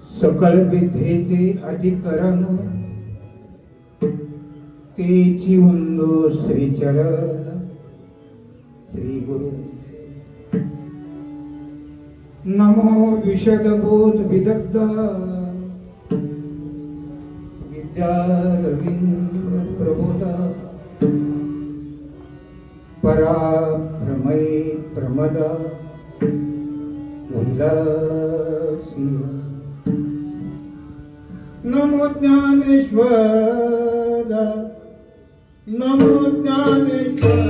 सकळ विद्येचे अधिकरण तेची उंदो श्रीचरण श्री गुरु नमो विशदबोध विदग्ध विद्यारविंद प्रबोधा पराभ्रमय प्रमदा विलासी नमो ज्ञानेश्वर नमो ज्ञानेश्वर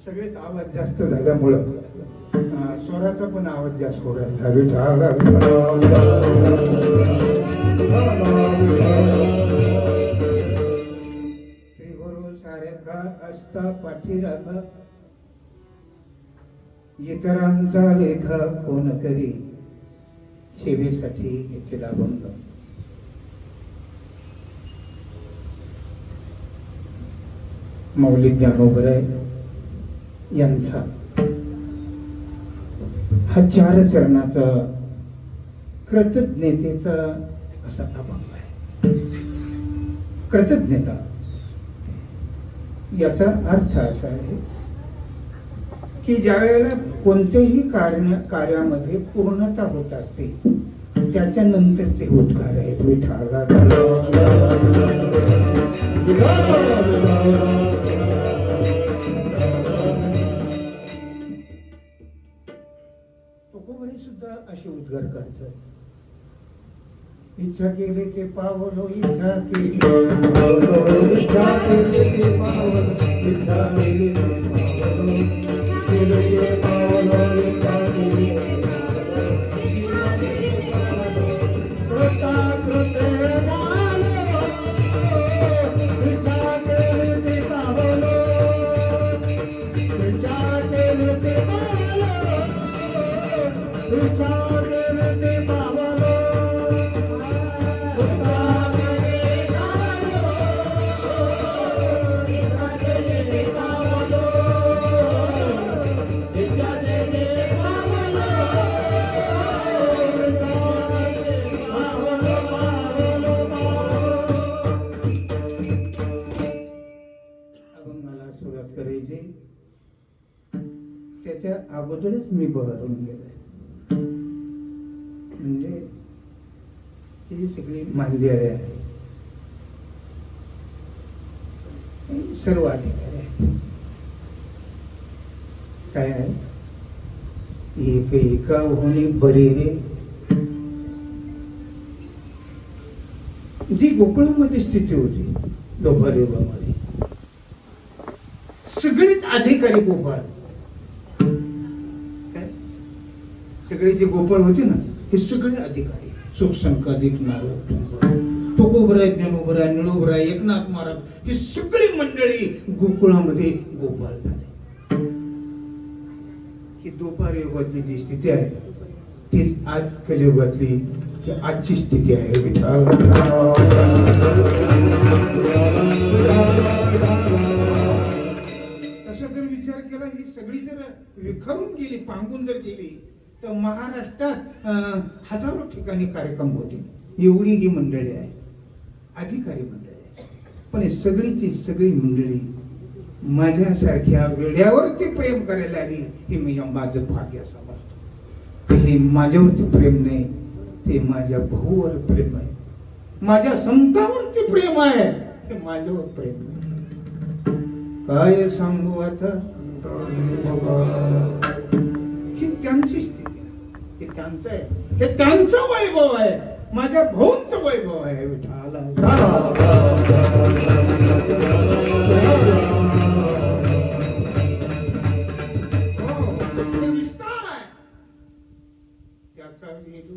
सगळेच आवाज जास्त झाल्यामुळं स्वराचा पण आवाज जास्त हो राहिला. श्री गुरु सारेखा असता पाठीराखा इतरांचा लेखा कोण करी सेवेसाठी घेतलेला बंध. मौलिक ज्ञानोबराय यांचा हा 4 चरणाचा कृतज्ञतेचा असा अभंग आहे. कृतज्ञता याचा अर्थ असा आहे की ज्या वेळेला कोणत्याही कार्यामध्ये पूर्णता होत असते त्याच्यानंतरचे उद्गार आहेत. विठाला तुकोबरे सुद्धा असे उद्गार काढतात. इच्छा केले ते पावलो, इच्छा केली इच्छा केले ते पावलो, इच्छा केली ते पावलो, इच्छा केली त्याच्या अगोदरच मी बहरून गेलोय. म्हणजे ही सगळी मांदियाळी आहे. सर्व अधिकारी आहेत. काय आहे, एक एका होणे बरे रे. जी गोकुळामध्ये स्थिती होती लोभार युगामध्ये, सगळेच अधिकारी गोपाळ. काय सगळे जे गोपाळ होते ना, हे सगळे अधिकारी. सुख संकादिक नारद, तुकोबराय, ज्ञानोबराय, निळोबराय, एकनाथ महाराज, ही सगळी मंडळी गोकुळामध्ये गोपाळ झाले. ही द्वापार युगातली जी स्थिती आहे ती आज कलियुगातली ही आजची स्थिती आहे. विठ्ठल तसा जर विचार केला, ही सगळी जर विखरून गेली, पांगून जर गेली, तर महाराष्ट्रात हजारो ठिकाणी कार्यक्रम होते. एवढी ही मंडळी आहे, अधिकारी मंडळी आहे. पण ही सगळीची सगळी मंडळी माझ्यासारख्या वेड्यावरती प्रेम करायला आली, हे मी माझं भाग्य समजतो. हे माझ्यावरती प्रेम नाही, ते माझ्या भाऊवर प्रेम आहे. माझ्या संतांवरती प्रेम आहे, हे माझ्यावर प्रेम आहे. काय सांगू आता, ही त्यांची स्थिती आहे, हे त्यांचं आहे, हे त्यांचं वैभव आहे, माझ्या भाऊंचं वैभव आहे. विठाला विस्तार आहे त्याचा हेतू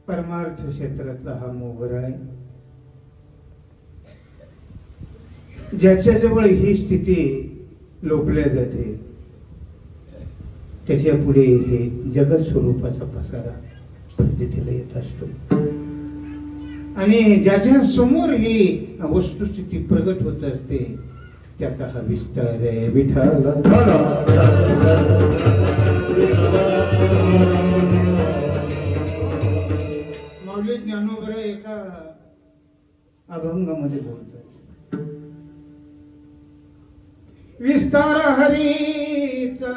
परमार्थ क्षेत्रातला हा मोगरा आहे. ज्याच्याजवळ ही स्थिती लोकल्या जाते, त्याच्या पुढे हे जगत स्वरूपाचा पसारा स्थितीला येत असतो. आणि ज्याच्या समोर ही वस्तुस्थिती प्रगट होत असते, त्याचा हा विस्तार आहे. विठ्ठल माऊली ज्ञानोबा एका अभंगामध्ये बोलतात, विस्तार हरीचा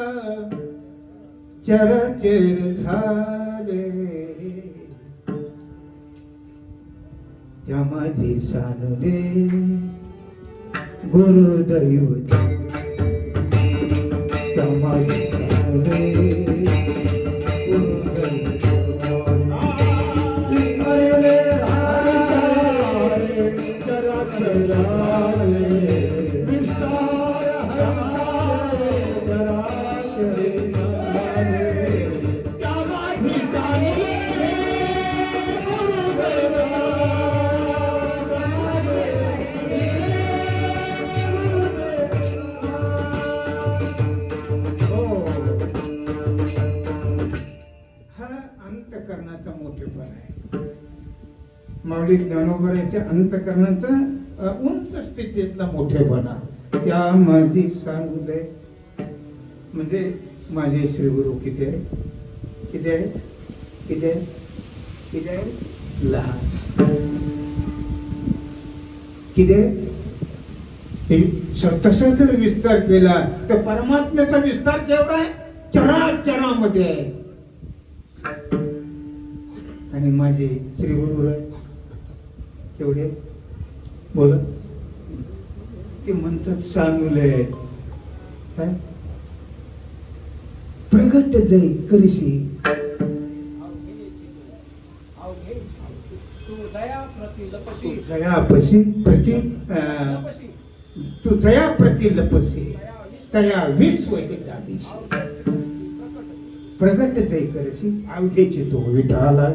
चरचर झाले, त्या माझी सानुले गुरुदैव, त्या माझी सानुले अंतकरणाचा मोठेपण आहे. माऊली ज्ञानोबा याच्या अंतकरणाचा उंच स्थितीतला मोठेपणा त्या माझी सांगुले म्हणजे माझे श्री गुरु किती आहे किती आहे किती आहे किती आहे लहान किती आहे तसा जर विस्तार केला तर परमात्म्याचा विस्तार केवढा आहे चराचरामध्ये आहे आणि माझे श्री गुरु तेवढे बोला ते म्हणतात सांगुले काय प्रगट जाई करशी दया प्रति लपसी तया विश्व प्रगट जाई करशी अवघेची तो विठाला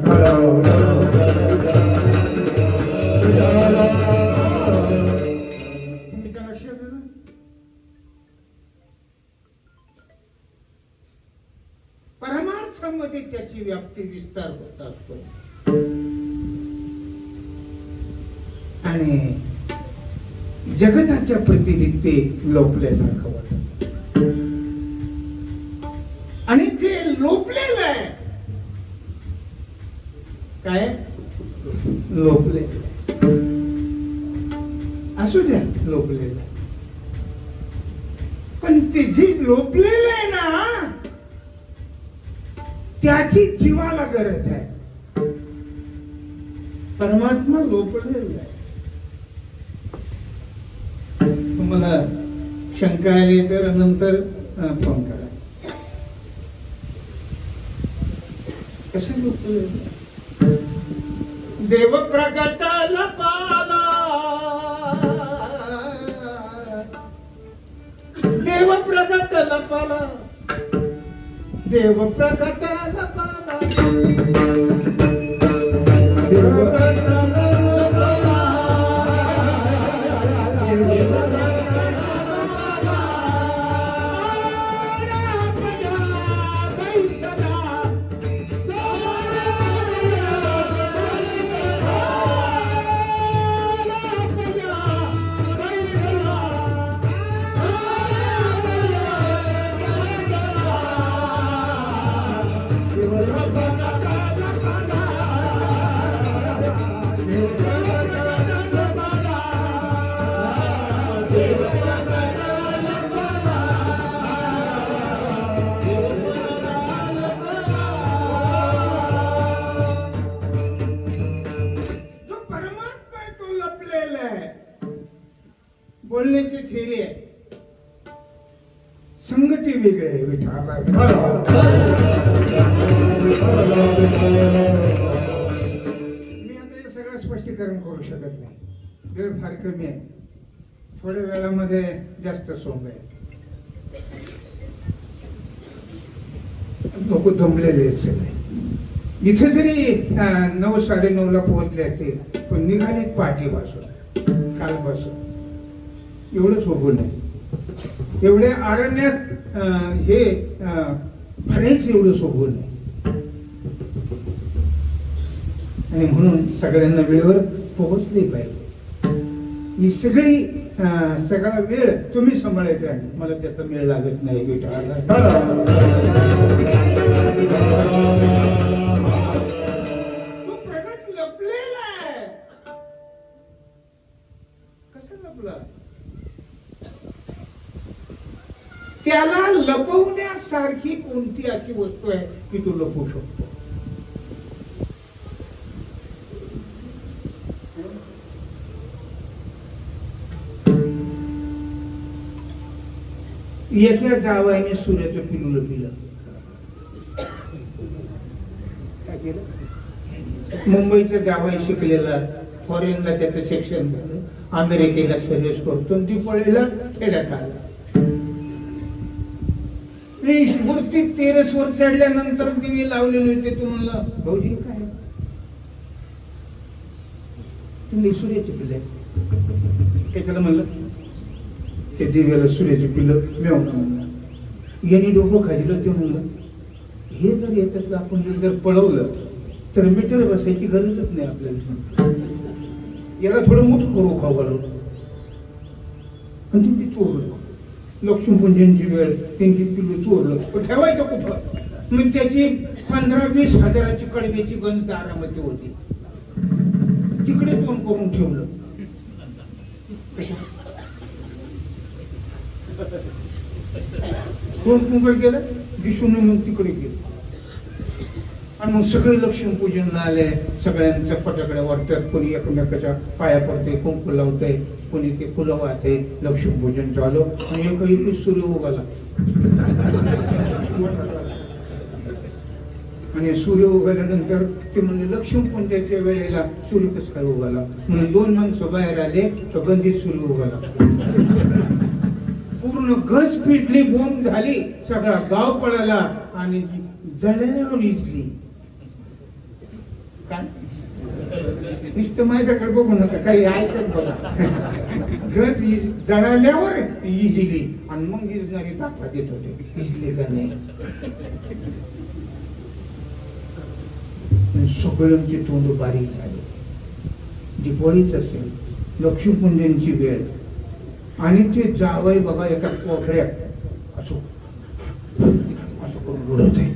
परमार्थामध्ये त्याची व्याप्ती विस्तार होत असतो आणि जगताच्या प्रती ते लोपल्यासारखं वाटत आणि ते लोपलेलं आहे काय लोपलेलं असू द्या लोपलेलं पण ते जे लोपलेलं आहे ना त्याची जीवाला गरज आहे परमात्मा लोपलेला आहे तुम्हाला शंका आली तर नंतर फोन करा कसं लोपलेलं देव प्रगटाला पाला देव प्रगटाला पाला देव प्रगटाला पाला देव प्रगटाला पाला बोलण्याची थेरी आहे संगती वेगळी आहे विठाला मी आता हे सगळं स्पष्टीकरण करू शकत नाही वेळ फार कमी आहे थोड्या वेळामध्ये जास्त सोंग आहे लोक दमलेले आहेत सगळे इथे जरी 9-9:30 ला पोहोचले असतील पण निघाले पाठीपासून कालपासून एवढंच होऊ नये एवढ्या अरण्यात हे भरायचं एवढं सोबून नये आणि म्हणून सगळ्यांना वेळेवर पोहोचली पाहिजे ही सगळी सगळा वेळ तुम्ही सांभाळायचा आहे मला त्याचा वेळ लागत नाही विठाला तो प्रगट लपलेला आहे कसं लपला त्याला लपवण्यासारखी कोणती अशी वस्तू आहे की तू लपवू शकतो एका जावाईने सूर्याचं पिलुलं पिलं काय केलं मुंबईचं जावाई शिकलेला फॉरेनला त्याचं शिक्षण झालं अमेरिकेला सर्व्हिस करतो दिपाळीला खेड्यात आला मूर्ती 13 वर चढल्यानंतर दिवे लावलेले होते तू म्हणला भाऊजी काय तुम्ही सूर्याचे पिल्ले त्याला म्हणलं त्या दिव्याला सूर्याचे पिल्लं मिळवणं म्हणलं यांनी डोकं खाल्लं ते म्हणलं हे जर याच्यातलं आपण जर पळवलं तर मीटर बसायची गरजच नाही आपल्याला याला थोडं मोठं करू खाऊ घालू आणि ती चोरलं. लक्ष्मीपूजनची वेळ त्यांची पिलू चोरलं, पण ठेवायचं कुठं? मग त्याची 15-20 हजाराची कडव्याची गंज दारामध्ये होती, तिकडे तोंड करून ठेवलं. कोण मुंबई गेलं दिसून मग तिकडे गेलं. आणि मग सगळे लक्ष्मीपूजन आले, सगळ्यांच्या फटाकडे वाटतात, कोणी एकमेकाच्या पाया पडते, कुंकू लावते, कोणी ते फुलं वाहते. लक्ष्मीपूजन चालू आणि एक सूर्य उगाला. आणि सूर्य उगवल्यानंतर ते म्हणजे लक्ष्मीपूजनाच्या वेळेला सूर्य कसं काय उगाला म्हणून 2 माणसं बाहेर आले, तर गंधीत सूर्य उगाला. पूर्ण गज पिटली, बोंब झाली, सगळा गाव पळाला आणि जळल्यावर विजली. काय नुसतं माझ्याकडे बघू नका, काही ऐकत बघा. गज जळाल्यावर इजली आणि मग इजणारी दाखवा देत होते इजले का नाही. सगळ्यांची तोंड बारीक झाली. दिवाळीच असेल, लक्ष्मीपूजनची वेळ, आणि ते जावई बघा एका कोपऱ्यात असं करून रडत आहे.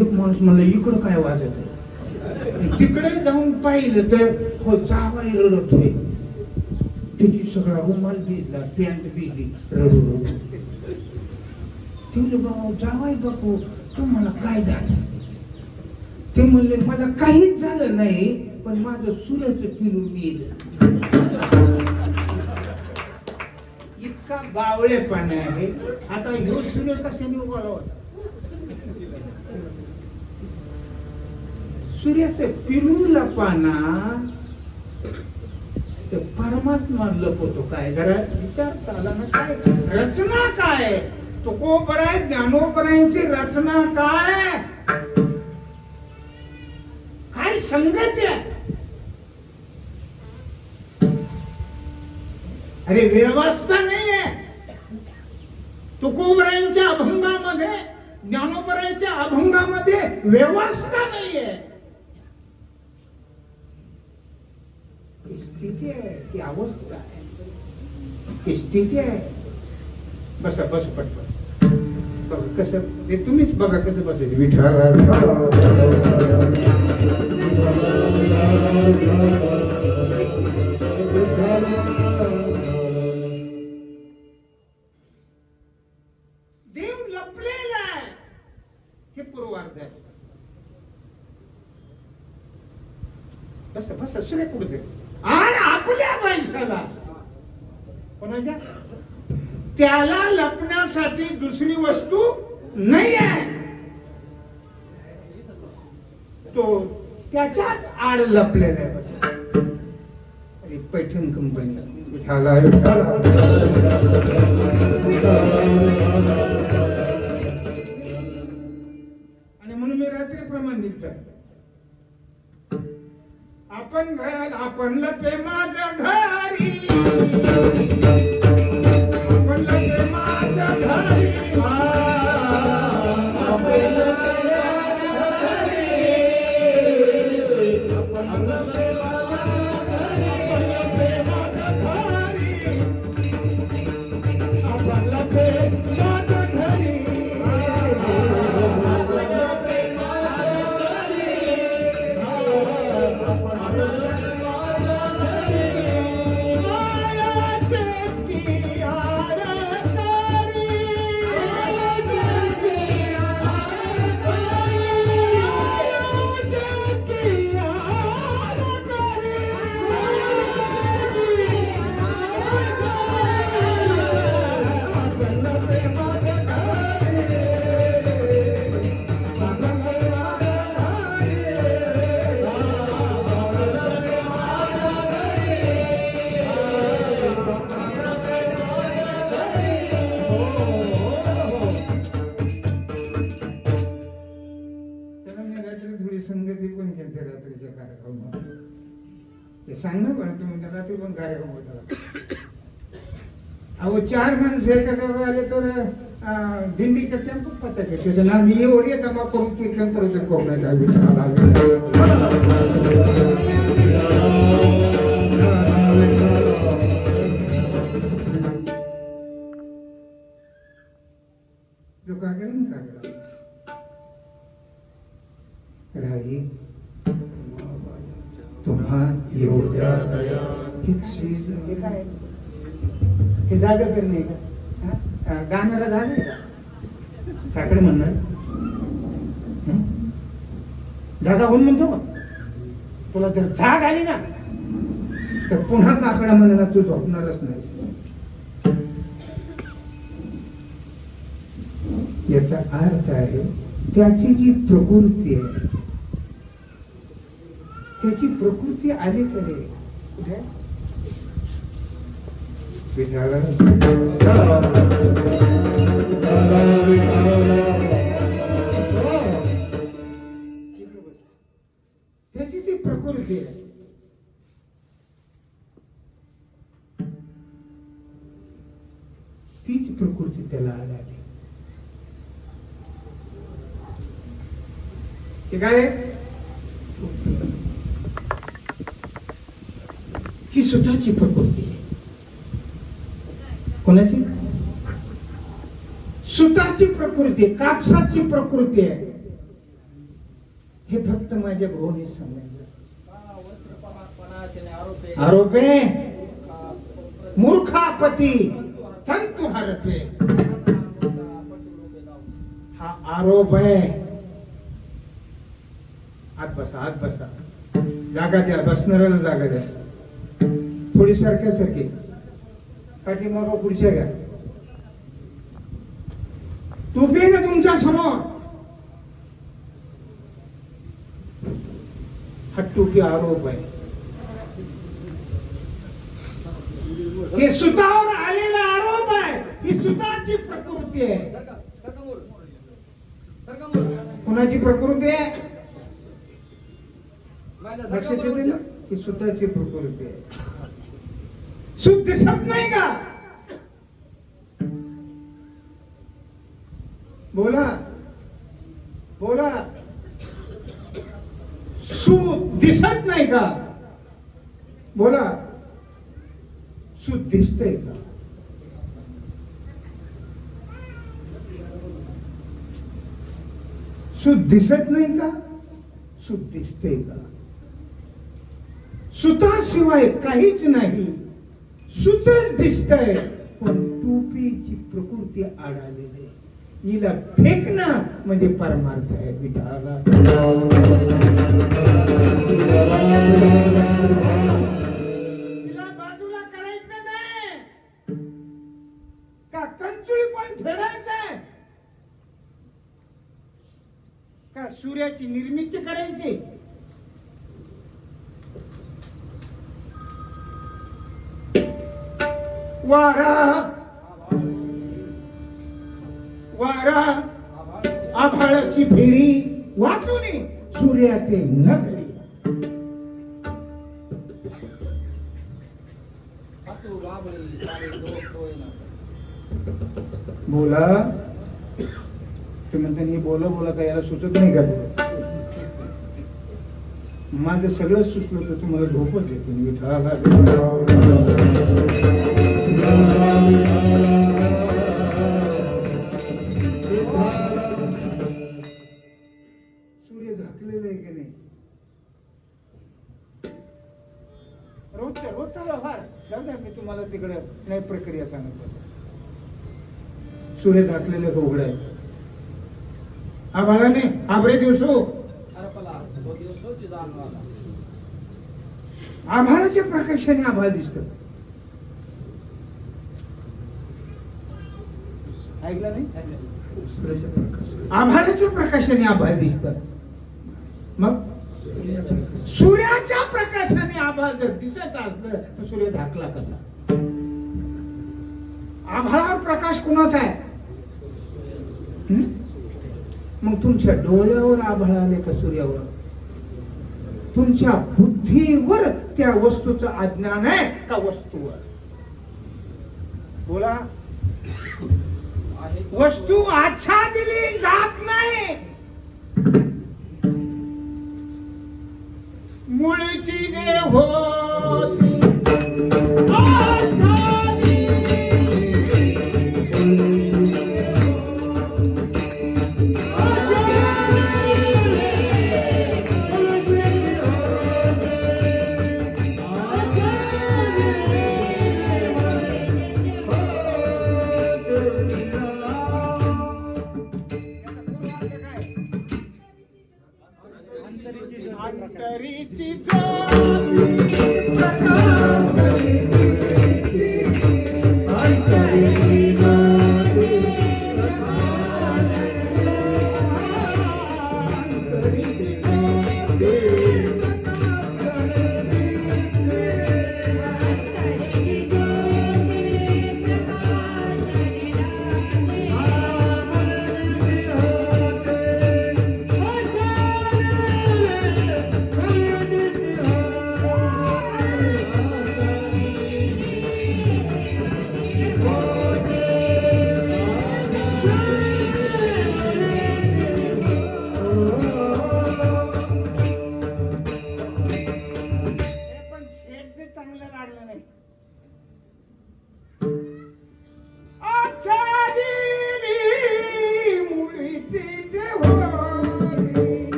एक माणूस म्हणलं इकडं काय वाजत आहे? तिकडे जाऊन पाहिलं तर हो जावई रडतोय. त्याची सगळा रुमाल भिजला, पॅन्ट भिजली, रडू रडू. ते म्हणले बाबा जावई बापू तुम्हाला काय झालं? ते म्हणले मला काहीच झालं नाही, पण माझं सूर्याचं पिलू मेलं. इतका बावळेपणा आहे. आता ह्यो सूर्य कशाने उगाला होता? सूर्याचं पिलू लपाना ते परमात्मा लपवतो काय? जरा विचार चाला ना. काय रचना काय? तुकोबराय ज्ञानोबरायांची रचना काय? काय संगत आहे? अरे व्यवस्था नाही आहे. तुकोबरायांच्या अभंगामध्ये, ज्ञानोबरायांच्या अभंगामध्ये व्यवस्था नाही आहे. स्थिती आहे की अवस्था आहे? स्थिती आहे. बसा बस पटपट बघा कसं ते तुम्हीच बघा कसं बसायचं. विठ्ठल देव लपलेला आहे हे पूर्वार्ध आहे. बस बस सूर्य कुठे आणि आपल्या माणसाला कोणाच्या त्याला लपण्यासाठी दुसरी वस्तू नाही आहे. तो त्याच्याच आड लपलेला आहे. पैठण कंपनी आणि म्हणून मी रात्रीप्रमाणे निघतोय. आपण घर आपण लपे माझ्या घरी, आपण लपे माझ्या घरी, सांगणार पण तुम्ही रात्री पण कार्यक्रम होता. अहो 4 माणसं एका आले तर दिंडीच्या टेम्पो पत्ताचे त्याचं नाव मी एवढी जमा करून कीर्तन प्रवचन करू काकडे राही तुम्हा एवढ्या हे काय हे जागा करणे का गाण्याला जागा आहे का काकडे म्हणणार जागा होऊन म्हणतो का तुला जर जाग आली ना तर पुन्हा काकडा म्हणाला तू झोपणारच नाही याचा अर्थ आहे त्याची जी प्रकृती आहे त्याची प्रकृती अलीकडे कुठे त्याची ती प्रकृती आहे तीच प्रकृती त्याला आली काय ही स्वतःची प्रकृती आहे कोणाची स्वतःची प्रकृती आहे कापसाची प्रकृती आहे हे फक्त माझ्या भाऊने समजायचं आरोप आहे मूर्खापती तंतु हरपे हा आरोप आहे हात बसा जागा द्या बसणाऱ्याला जागा द्या थोडी सारखी पाठीमागं पुढच्या घ्या टोपी ना तुमच्या समोर हा टोपी आरोप आहे हे सुतावर आलेला आरोप आहे ही सुताची प्रकृती आहे कुणाची प्रकृती आहे लक्षात येते ना ही सुताची प्रकृती आहे सुख दिसत नाही का बोला सुख दिसत नाही का बोला सुख दिसतंय का सुख दिसत नाही का सुख दिसतंय का सुताशिवाय काहीच नाही सुतच दिसतंय पण टोपीची प्रकृती आढळलेली हिला फेकणं म्हणजे परमार्थ आहे विठाला तिला बाजूला करायचं नाही का कंचुळी पण फेडायचंय का सूर्याची निर्मिती करायची वारा आभाळाची फेरी वाचून सूर्या ते नगरी बोला ते म्हणते बोला का याला सुचत नाही का माझं सगळं सुचलं तर तुम्हाला झोपच येते सूर्य झाकलेलं आहे की नाही रोजचा व्यवहार मी तुम्हाला तिकडे नाही प्रक्रिया सांगत सूर्य झाकलेलं का उघड आहे आभाळाने आभरे दिवसो आभाळाच्या प्रकाशाने आभाळ दिसत ऐकलं नाही आभाळाच्या प्रकाशाने आभाळ दिसत मग सूर्याच्या प्रकाशाने आभाळ जर दिसत असलं तर सूर्य झाकला कसा आभाळावर प्रकाश कुणाचा आहे मग तुमच्या डोळ्यावर आभाळ आले का सूर्यावर तुमच्या बुद्धीवर त्या वस्तूचं अज्ञान आहे का वस्तूवर बोला वस्तू आच्छा दिली जात नाही मुळची जे होती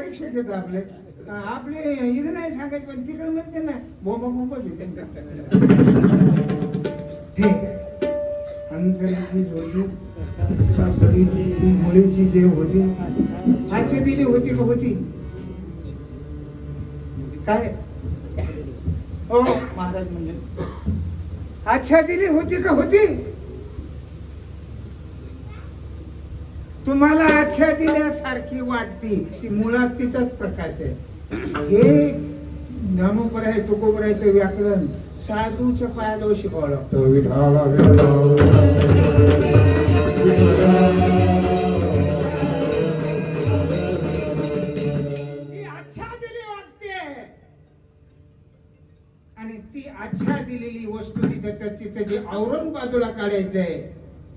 परीक्षा घेतो आपले आपले इथं नाही सांगायचे पण तिकडे म्हणते ना बोंबा बोंबा ठीक आहे. अंतरीची जोडी ती मुलीची जे होती आजची दिली होती का होती काय हो महाराज म्हणजे अच्छा दिली होती का होती तुम्हाला अच्छा दिल्यासारखी वाटती ती मुळात तिचाच प्रकाश आहे हे ज्ञानोबर आहे तुकोबरायचं व्याकरण साधूच्या पायाजवळ शिकावं लागतं ती अच्छा दिली वाटते आणि ती अच्छा दिलेली वस्तू तिचं जे आवरण बाजूला काढायचंय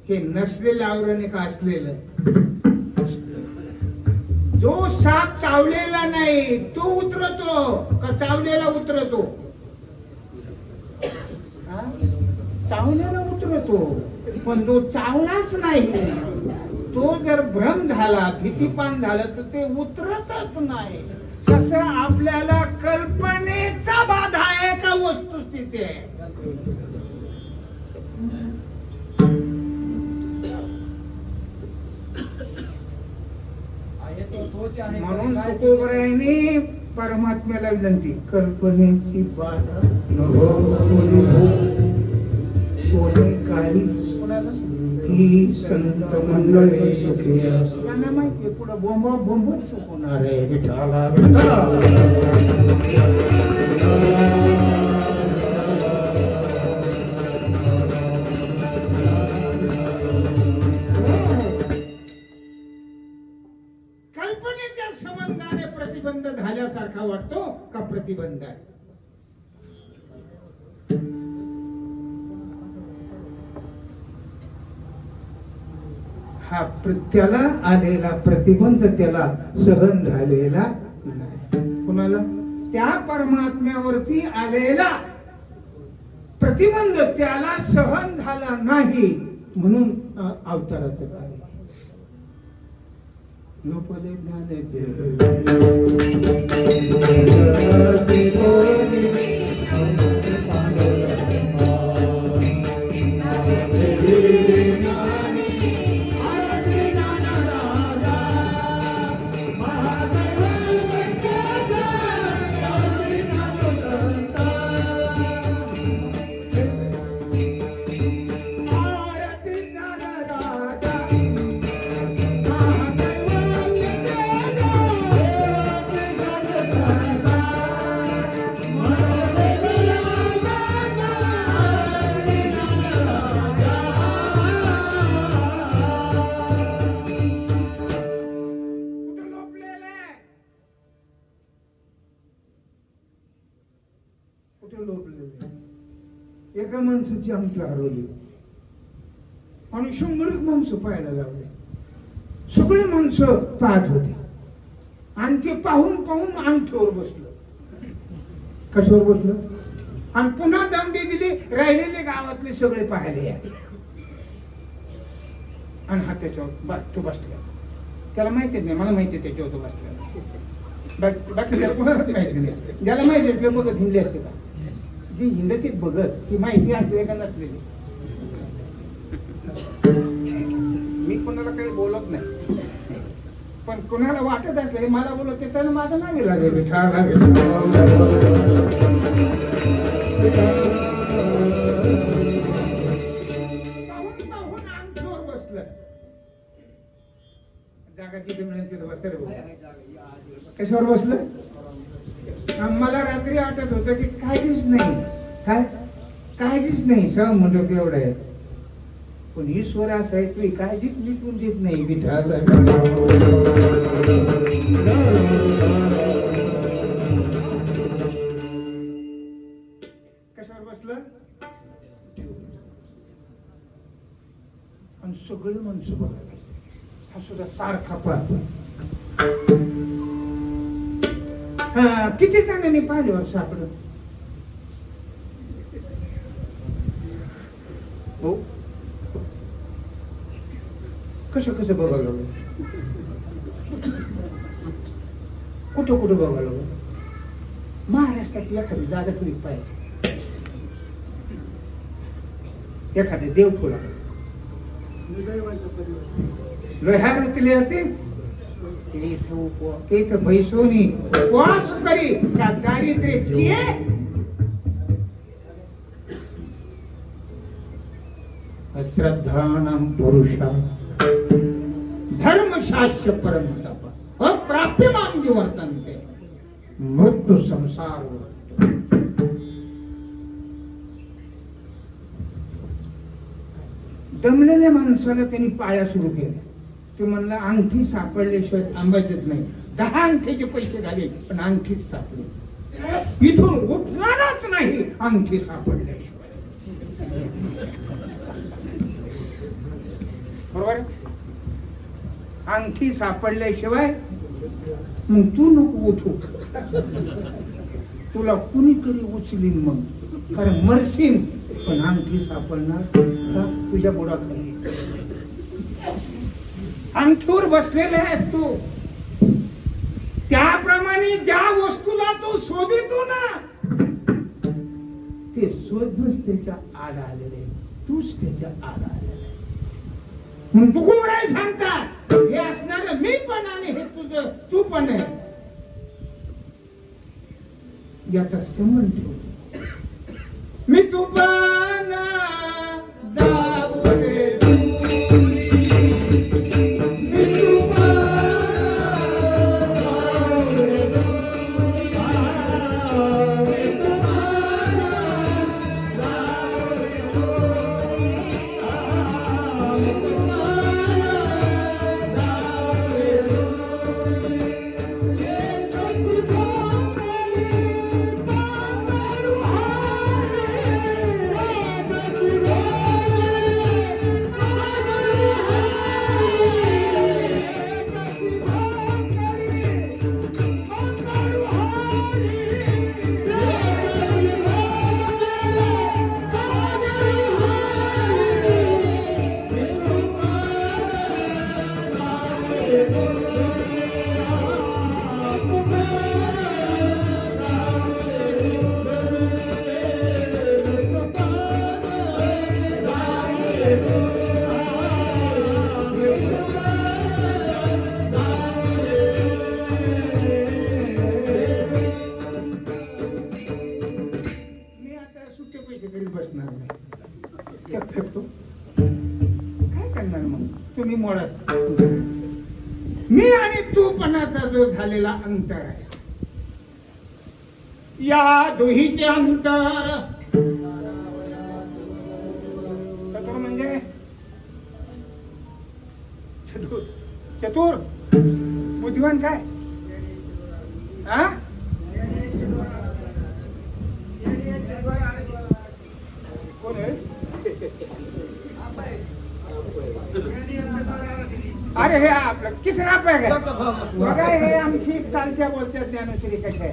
हे नसलेलं आवरण का असलेलं जो साप चावलेला नाही तो उतरतो का चावलेला उतरतो चावलेला उतरतो पण जो चावलाच नाही तो जर भ्रम झाला भीतीपान झालं तर ते उतरतच नाही तसं आपल्याला कल्पनेचा बाधा आहे का वस्तुस्थिती आहे म्हणून तुकोबरायांनी परमात्म्याला विनंती कल्पनेची बाधा कोणी काही ही संत मंडळी सुखी त्यांना माहितीये पुढे बोंबा बोंबच सुकवणार आहे विठाला कल्पनेच्या संबंधाने प्रतिबंध झाल्यासारखा वाटतो का प्रतिबंध आहे हा त्याला आलेला प्रतिबंध त्याला सहन झालेला नाही कुणाला त्या परमात्म्यावरती आलेला प्रतिबंध त्याला सहन झाला नाही म्हणून अवताराचं कार्य लोपले ज्ञानाचे एका माणसाची आमची हरवली आणि 100 माणसं पाहायला लावले सगळे माणसं पाहत होते आणि ते पाहून पाहून अंगठीवर बसलं कशावर बसलं आणि पुन्हा दमडी दिली राहिलेले गावातले सगळे पाहायला या आणि हा त्याच्यावर तो बसला त्याला माहितीच नाही मला माहिती त्याच्यावर तो बसला बाकी त्याला कोणालाच माहिती नाही ज्याला माहिती असलं बघत हिंडले असते का जी हिंडतीत बघत ती माहिती असते का नसलेली मी कोणाला काही बोलत नाही पण कोणाला वाटत असलं हे मला बोलत ते त्याला माझं नाव लागेल अंगठीवर बसलं जागा तिथे मिळेल तिथं बसलं कशावर बसलं मला रात्री आठवत होतं की काळजीच नाही काय काळजीच नाही सह म्हणतो एवढं आहे पण ईश्वर असं आहे तू काळजीच मिटून देत नाही विठाचा कशावर बसलं आणि सगळे माणसं बघा हा सुद्धा सारखा पाहतो किती जणांनी पाहिल्यावर सापडलं हो कसं कसं बघायला कुठं कुठं बघायला बघ. महाराष्ट्रात एखादी जागा तरी पाहिजे, एखादे देव ठोला लोह्या रुतले होते तेथ बैसोनी उपवास करी का दारिद्र्याची अश्रद्धानां पुरुषा धर्मशास्त्र परम तप अप्राप्यमां वर्तन्ते मृत्यू संसार. दमलेल्या माणसाला त्यांनी पाया सुरू केल्या. ते म्हणला अंगठी सापडल्याशिवाय थांबायचंच नाही. 10 अंगठीचे पैसे झाले पण अंगठीच सापडली. इथून उठणारच नाही अंगठी सापडल्याशिवाय. बरोबर. अंगठी सापडल्याशिवाय मग तू नको उठू, तुला कुणीतरी उचलीन मग, कारण मरशील पण अंगठी सापडणार तुझ्या बुडाखाली. अंगठीवर बसलेले आहेस तू, त्याप्रमाणे ज्या वस्तूला तू शोधितो ना ते शोधच त्याच्या आड आलेले, तूच त्याच्या आड आलेला. मग तू कोण आहे सांगतात हे असणार मी पण आणि हे तुझं तू पण आहे याचा संबंध ठेवतो. मी तू पण जाऊ रे मी आणि तूपणाचा जो झालेला अंतर आहे या दोहीचे अंतर चतुर म्हणजे चतुर बुद्धिवान काय हा कोण आहे? अरे हे आपलं किसना पॅग आहे बघा. हे आमची चालत्या बोलत्या ज्ञानश्री कशा आहे.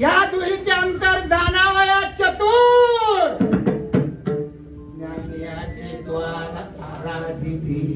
या दुहीचे अंतर जाणावया चतुर ज्ञानियाचे द्वार आराधिती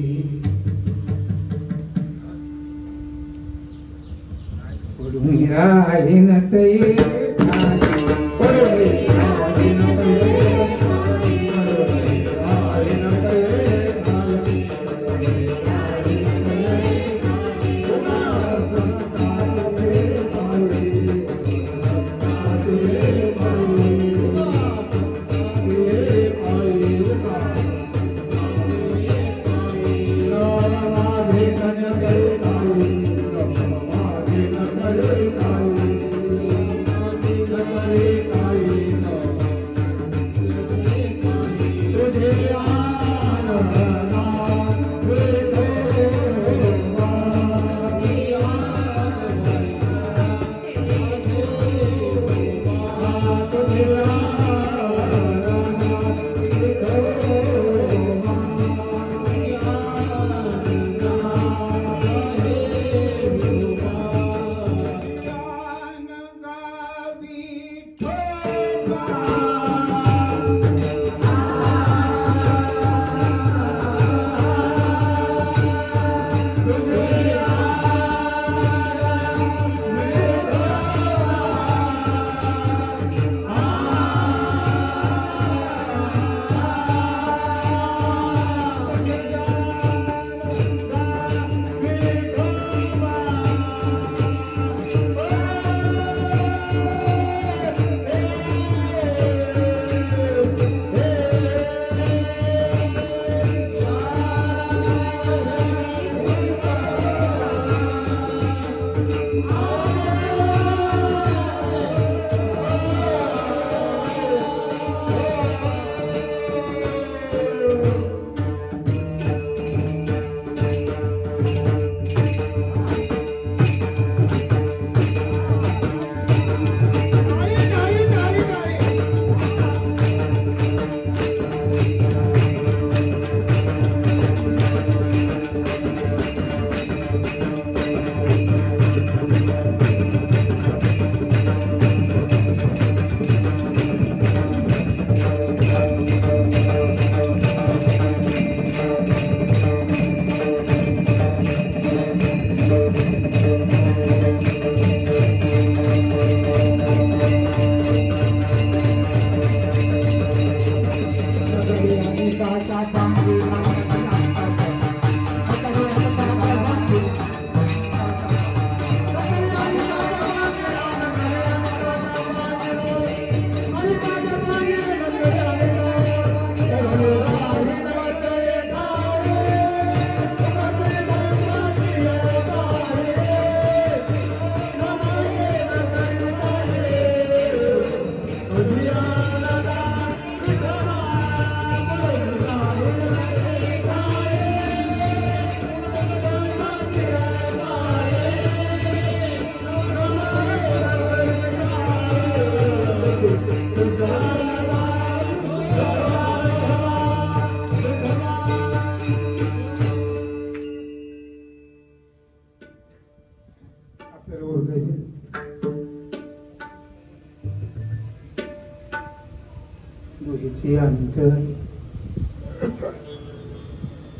हे अंतर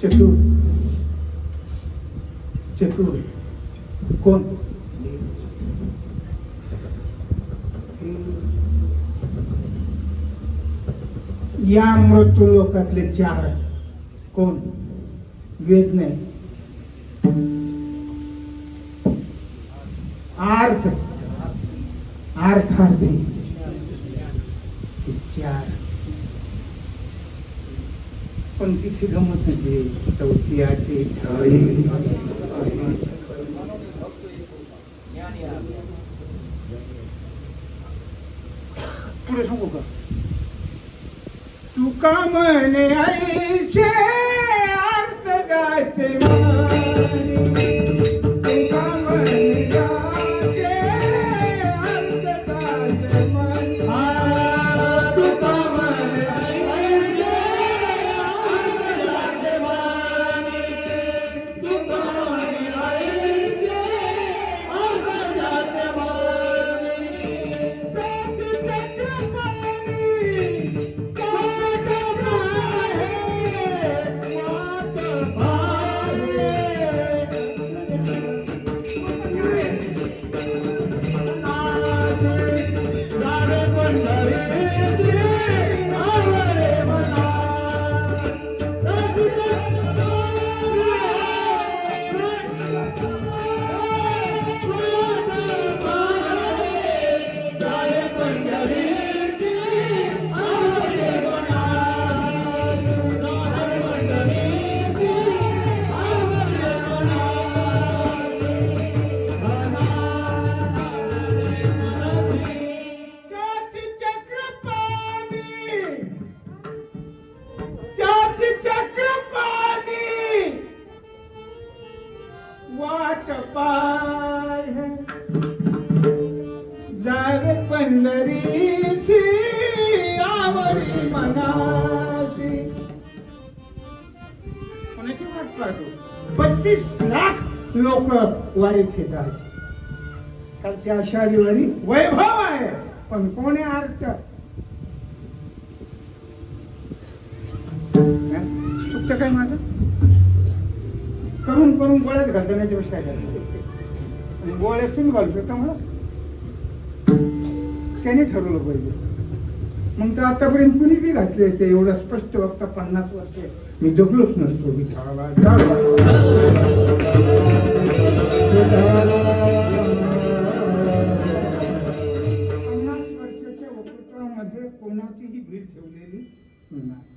चतुर चतुर कोण या मृत्यू लोकातले चार कोण वेद नाही आर्थ अर्थार्थी चार पण तिथे गमत म्हणजे चौथी आठवी पुढे सांगू का तुका म्हणे ऐशे अर्थ गायचे तुका म्हणे गायचे अर्थ गायचे तुका म्हणे ऐशे अर्थ गायचे तुका म्हणे ऐशे अर्थ वाट पाय जावे पंढरीची आवडी मनाशी कोणाची वाट पाहतो 32 लाख लोक वारीत येतात कालची आषाढी वारी वैभव आहे पण कोणी अर्थ चुकतं काय माझं करून करून गोळ्यात घालण्याची गोष्ट काय गोळ्यात तुम्ही घालू शकता मला त्याने ठरवलं पाहिजे मग तर आतापर्यंत कुणी बी घातले असते एवढं स्पष्ट बघता 50 वर्ष मी जगलोच नसतो मी 50 वर्षाच्या वक्तृत्वामध्ये कोणाचीही भीड ठेवलेली नाही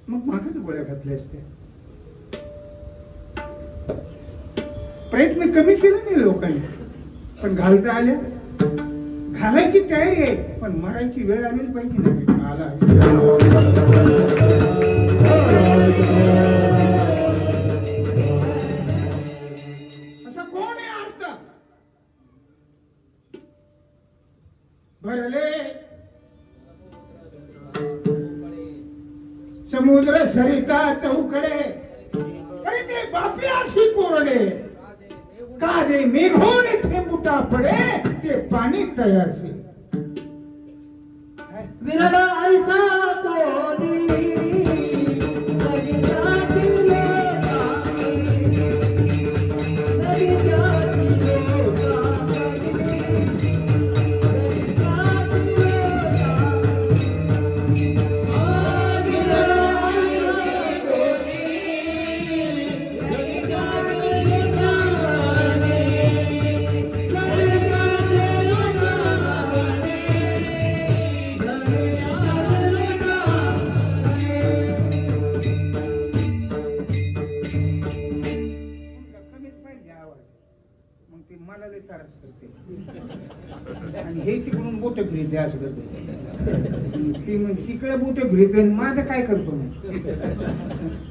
मग मागच गोळ्या घातल्या असत्या प्रयत्न कमी केले नाही लोकांनी पण घालता आल्या घालायची तयारी आहे पण मरायची वेळ आलेली पाहिजे ना आला असा कोण आहे अर्थ भरले समुद्र सरिता चौकडे अरे ते बापी अशी कोरडे का दे मेघोन थेंबुटा पडे ते पाणी तयारसे विरल ऐसा कोणी मला लय त्रास करते आणि हे तिकडून बोट फिरते असं करते ती म्हणजे तिकडे बोट फिरते माझं काय करतो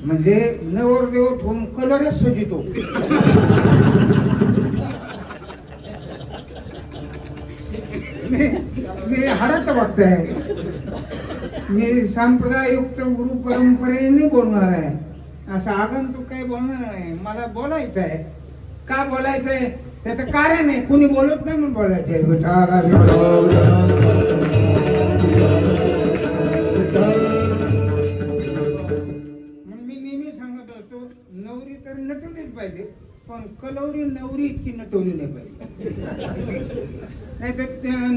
म्हणजे नवरदेव ठेवून कलरच सजितो मी हाडाचं बघताय मी संप्रदायुक्त गुरु परंपरेने बोलणार आहे असं आगंतुक काही बोलणार नाही मला बोलायचं आहे का बोलायचंय त्याचं कारण आहे, कुणी बोलत नाही म्हणून बोलायचं आहे. विठाला विठोबा. म्हणून मी नेहमी सांगत असतो, नवरी तर नटवलीच पाहिजे, पण कलवरी नवरी इतकी नटवली नाही पाहिजे. नाही तर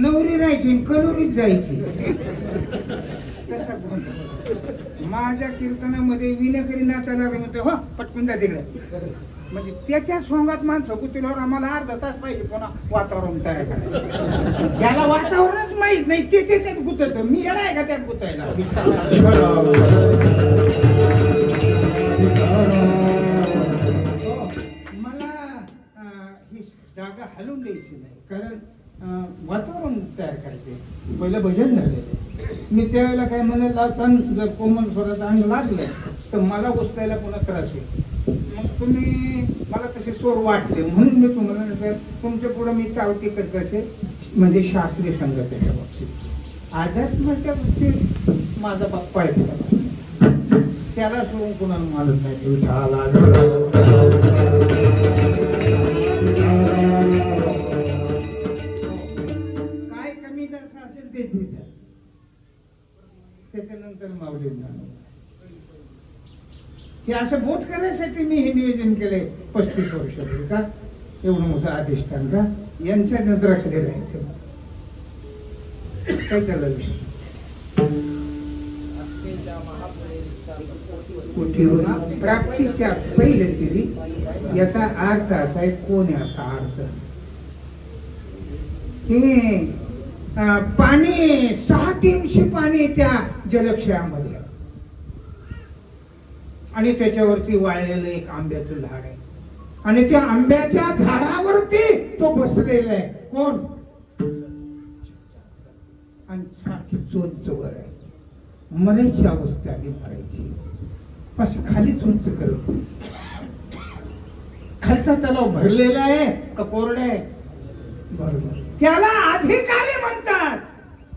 नवरी राहायची कलोरीच जायची. तसा गोंधळ. माझ्या कीर्तनामध्ये विनकरी नाचायला म्हणते, हो पटकून जा तिकडे. म्हणजे त्याच्या सोंगात माणसं गुतल्यावर आम्हाला अर्धा तास पाहिजे पुन्हा वातावरण तयार करायला. ज्याला वातावरणच माहित नाही ते त्याच्यात गुतत, मी येणार आहे का त्यात गुतायला. मला ही जागा हलवून द्यायची नाही, कारण वातावरण तयार करायचे. पहिलं भजन झालेलं, मी त्यावेळेला काय म्हणायला लावताना जर कोमल स्वरात अंग लागलं तर मला उचलायला पुन्हा त्रास होईल. मग तुम्ही मला तसे स्वर वाटले म्हणून मी तुम्हाला नंतर तुमच्या पुढे मी चावटी करत असे, म्हणजे शास्त्रीय संगीताच्या बाबतीत. अध्यात्माच्या बाबतीत माझा बाप्पा आहे, त्याला सोडून कुणाला मानत नाही. काय कमी जास्त असेल ते देतात, त्याच्यानंतर मावळे हे असं बोट करायसाठी मी हे नियोजन केलंय 35 वर्षापूर्वी. का एवढं मोठं अधिष्ठान का यांच्या नजराखाली राहायचं. काय त्याला विषय कोटीवरी प्राप्तीच्या पहिले तरी याचा अर्थ असा आहे, कोण आहे असा अर्थ. हे पाणी 6 टीमशी पाणी त्या जलक्षयामध्ये आहे. आणि त्याच्यावरती वाळलेलं एक आंब्याचं झाड आहे, आणि त्या आंब्याच्या झाडावरती तो बसलेला आहे. कोण? आणि सारखी चोंचवर आहे. मरायची अवस्था आधी मरायची, पण खाली चोंच करत नाही. खालचा तलाव भरलेला आहे का कोरडा आहे? बरोबर. त्याला अधिकारी म्हणतात,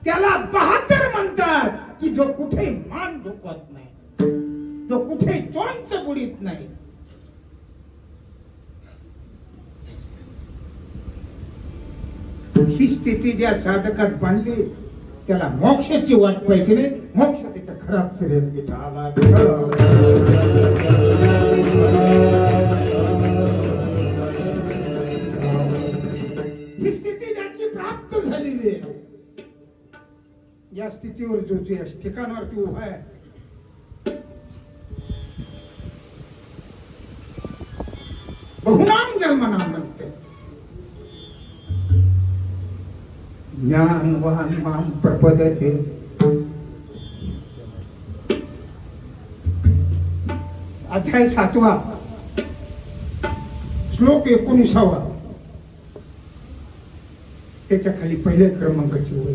त्याला बहादर म्हणतात, की जो कुठे मान झुकवत नाही, जो कुठे चोंच बुडीत नाही. ही स्थिती ज्या साधकात बांधली त्याला मोक्षाची वाट पाहिजे नाही. मोक्ष त्याच्या खराब शरीर ही स्थिती ज्याची प्राप्त झालेली आहे, या स्थितीवर जो जे ठिकाणावरती उभा आहे, बहुनाम जन्मनाम म्हणते. ज्ञानवान माम प्रपदते. अध्याय 7वा, श्लोक 19वा, त्याच्या खाली पहिल्या क्रमांकाची ओळ.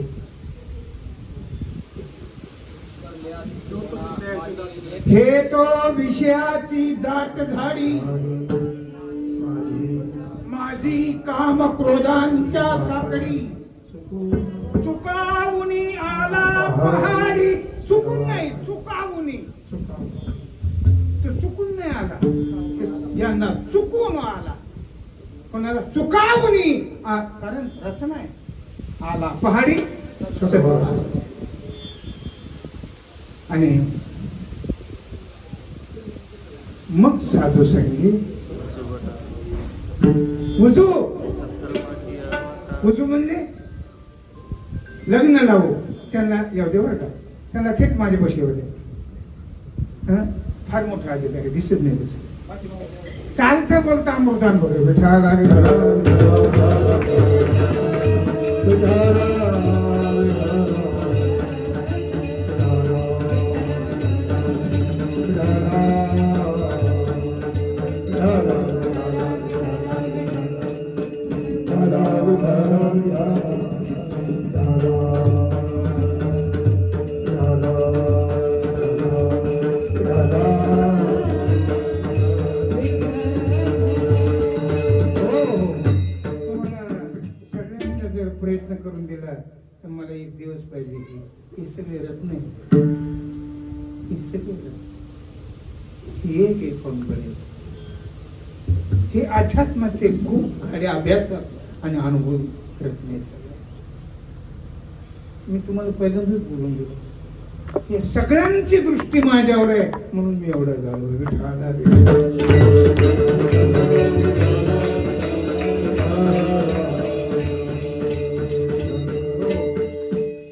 हे तो विषयाची दाट झाडी, माझी काम क्रोधांच्या साखळी. चुकावुनी आला पहाडी. चुकून नाही, चुकावुनी. तो चुकून नाही आला, यांना चुकून आला. कोणाला? चुकावुनी. कारण रचना आहे. आला पहाडी आणि मग साधू संगीत. उजू उजू म्हणजे लग्न लावू. त्यांना येऊ दे बरं का, त्यांना थेट माझे पैसे होते. फार मोठा अधिकारी दिसत नाही. दिसत चालतं बोलता अमृतान बोल विठाला प्रयत्न करून दिला तर मला एक दिवस पाहिजे की हे सगळे रत्न हे सगळे एक एक कोण करेल. हे अध्यात्माचे खूप खरे अभ्यास आणि अनुभव रत्ने सगळे. मी तुम्हाला पहिल्यांदाच बोलून गेलो, हे सगळ्यांची दृष्टी माझ्यावर आहे म्हणून मी एवढं झालो. विठाला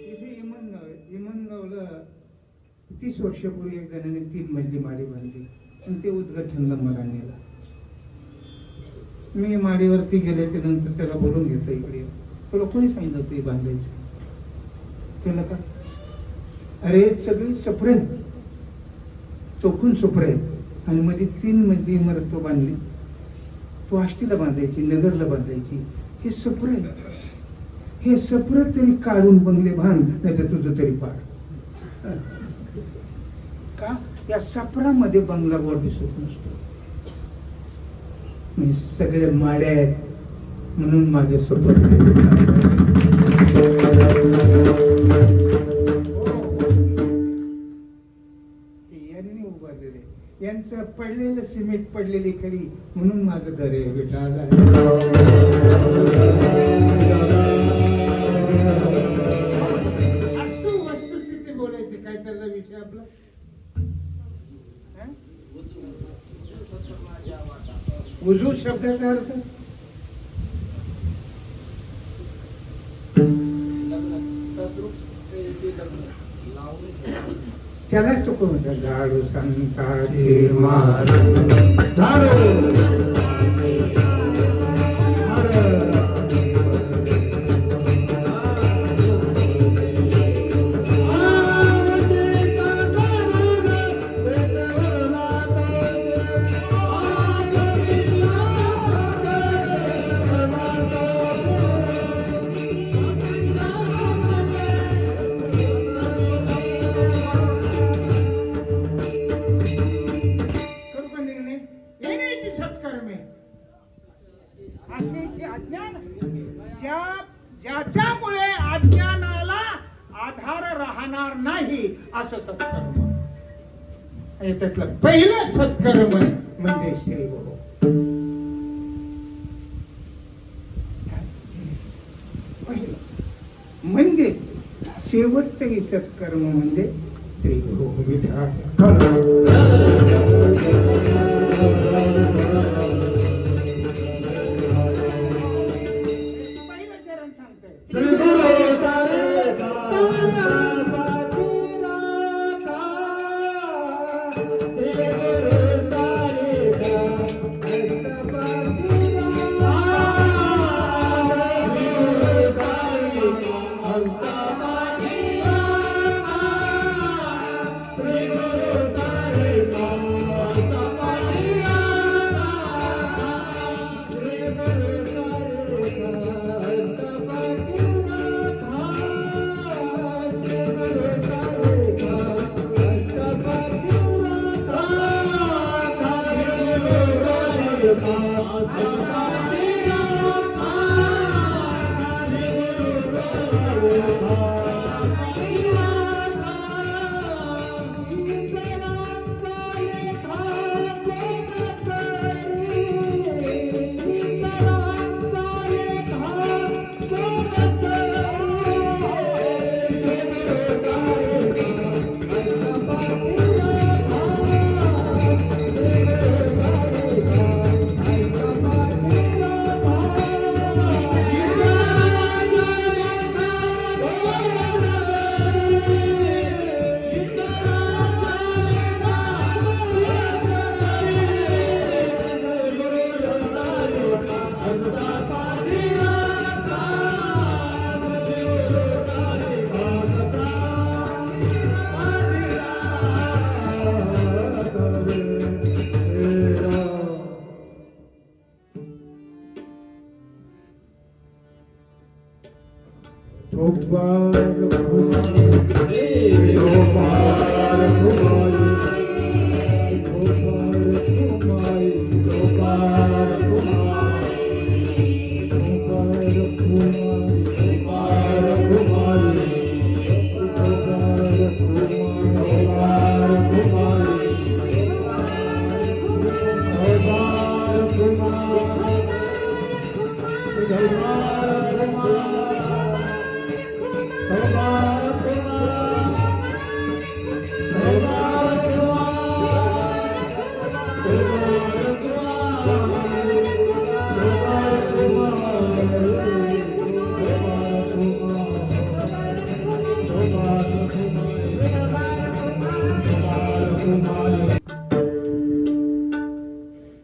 इथे इमनगावला 30 वर्षापूर्वी एक जणाने 3 मजली माडी बांधली आणि ते उद्घाटनला मला नेला. मी माडीवरती गेल्याच्या नंतर त्याला बोलून घेतलं, इकडे तुला कोणी सांगितलं ते बांधायचं? त्याला का? अरे सगळी सफरे चौकून सफरे आणि मध्ये 3 मजली इमारत तो बांधली. तो आष्टीला बांधायची, नगरला बांधायची. हे सफरे, हे सफर तरी काढून बंगले बांध, नाही तर तुझं तरी पाड. का? या सफरामध्ये बंगला वर दिसत नसतो. मी सगळे माड्या आहेत म्हणून माझे सफर यांनी उभारलेले, यांचं पडलेलं सिमेंट पडलेली खरी म्हणून माझं घर आहे. बेटा वस्तुस्थिती बोलायची. काय चालला विषय आपला? उजू शब्दाचा अर्थ त्यालाच तो कोण होता? झाडू सांगता ज्याच्यामुळे अज्ञानाला आधार राहणार नाही असं सत्कर्म. त्यातलं पहिलं सत्कर्म म्हणजे श्री गुरु. पहिलं म्हणजे शेवटचंही सत्कर्म म्हणजे श्री गुरु.